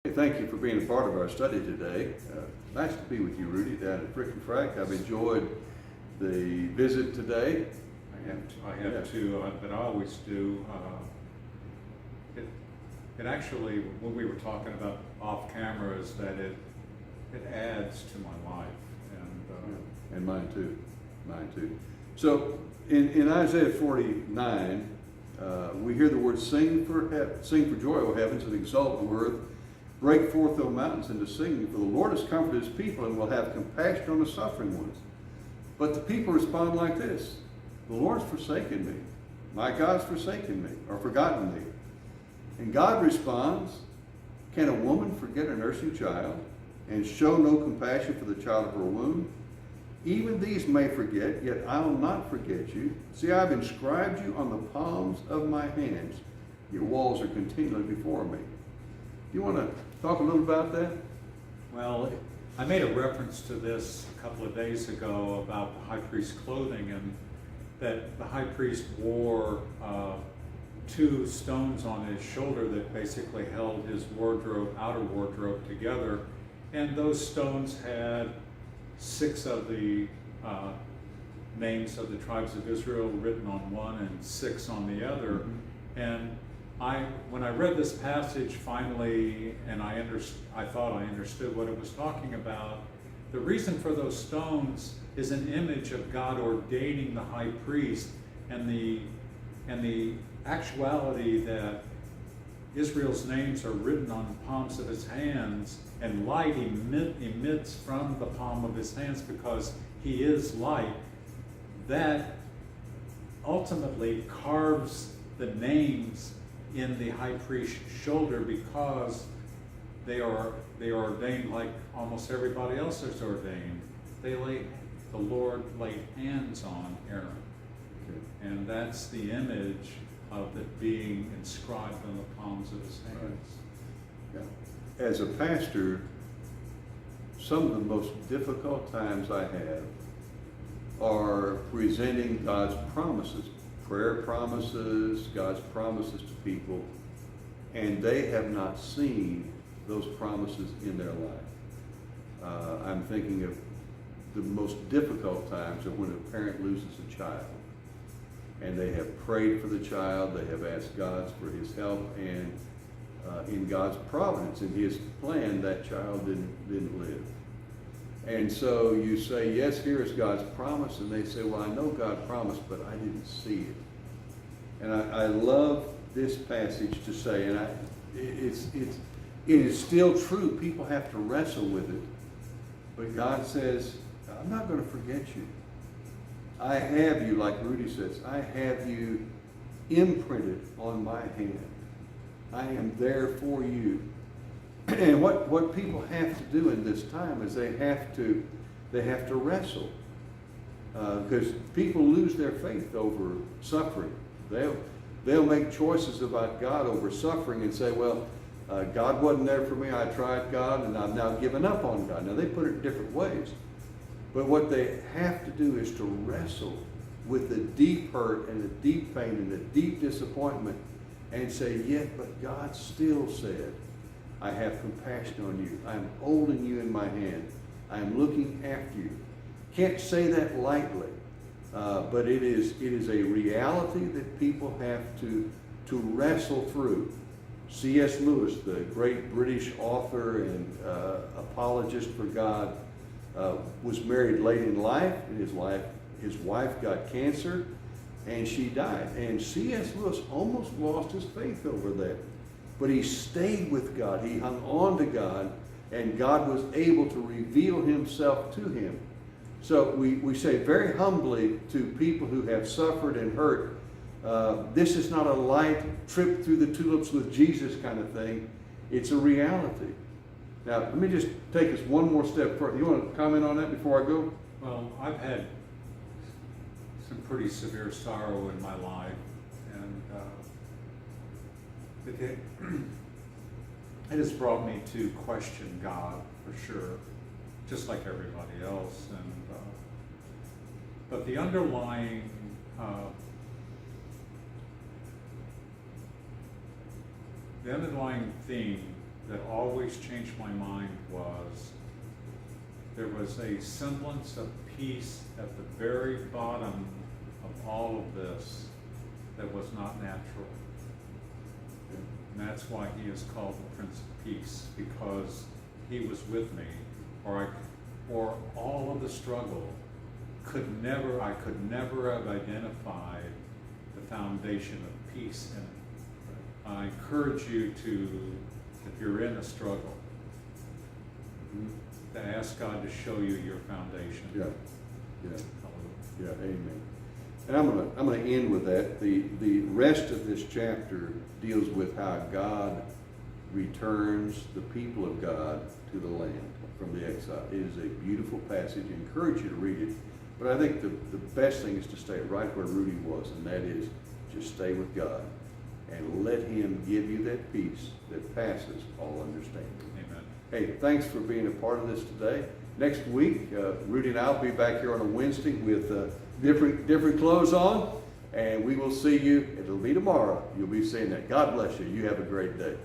Hey, thank you for being a part of our study today. Nice to be with you, Rudy, down at Frick and Frack. I've enjoyed the visit today. I have too, but I always do. It actually, when we were talking about off camera, is that it adds to my life, And mine too. Mine too. So in Isaiah 49, we hear the word sing for joy, O heavens, and exult, O earth. Break forth, O mountains, into singing, for the Lord has comforted his people and will have compassion on the suffering ones. But the people respond like this: the Lord's forsaken me. My God's forsaken me, or forgotten me. And God responds, can a woman forget a nursing child and show no compassion for the child of her womb? Even these may forget, yet I will not forget you. See, I've inscribed you on the palms of my hands. Your walls are continually before me. Do you want to talk a little about that? well, I made a reference to this a couple of days ago about the high priest's clothing, and that the high priest wore two stones on his shoulder that basically held his wardrobe, outer wardrobe, together. And those stones had 6 of the names of the tribes of Israel written on one and 6 on the other. Mm-hmm. And when I read this passage finally, and I thought I understood what it was talking about, the reason for those stones is an image of God ordaining the high priest, and the actuality that Israel's names are written on the palms of his hands, and light emits from the palm of his hands because he is light. That ultimately carves the names in the high priest's shoulder, because they are ordained like almost everybody else is ordained. The Lord laid hands on Aaron. Okay. And that's the image of it being inscribed on the palms of his hands. Right. Yeah. As a pastor, some of the most difficult times I have are presenting God's promises, prayer promises, God's promises to people, and they have not seen those promises in their life. I'm thinking of the most difficult times are when a parent loses a child, and they have prayed for the child, they have asked God for his help, and in God's providence, in his plan, that child didn't live. And so you say, yes, here is God's promise, and they say, well, I know God promised, but I didn't see it. And I love this passage to say, and it is still true, people have to wrestle with it, but God says, I'm not going to forget you. I have you, like Rudy says, I have you imprinted on my hand. I am there for you. And what people have to do in this time is they have to wrestle, because people lose their faith over suffering. They'll make choices about God over suffering and say, well, God wasn't there for me. I tried God, and I've now given up on God. Now they put it in different ways, but what they have to do is to wrestle with the deep hurt and the deep pain and the deep disappointment, and say, yet, but God still said, I have compassion on you. I'm holding you in my hand. I'm looking after you. Can't say that lightly, but it is a reality that people have to wrestle through. C.S. Lewis, the great British author and apologist for God, was married late in life, and his wife got cancer, and she died. And C.S. Lewis almost lost his faith over that. But he stayed with God. He hung on to God, and God was able to reveal himself to him. So we say very humbly to people who have suffered and hurt, this is not a light trip through the tulips with Jesus kind of thing. It's a reality. Now, let me just take us one more step further. You want to comment on that before I go? Well, I've had some pretty severe sorrow in my life, and it has brought me to question God, for sure, just like everybody else. And but the underlying theme that always changed my mind was there was a semblance of peace at the very bottom of all of this that was not natural. And that's why he is called the Prince of Peace, because he was with me, or all of the struggle I could never have identified the foundation of peace in it. I encourage you to, if you're in a struggle, to ask God to show you your foundation. Yeah, yeah, amen. And I'm gonna end with that. The rest of this chapter deals with how God returns the people of God to the land from the exile. It is a beautiful passage. I encourage you to read it. But I think the best thing is to stay right where Rudy was, and that is just stay with God and let him give you that peace that passes all understanding. Amen. Hey, thanks for being a part of this today. Next week, Rudy and I will be back here on a Wednesday with different clothes on, and we will see you. It'll be tomorrow. You'll be seeing that. God bless you. You have a great day.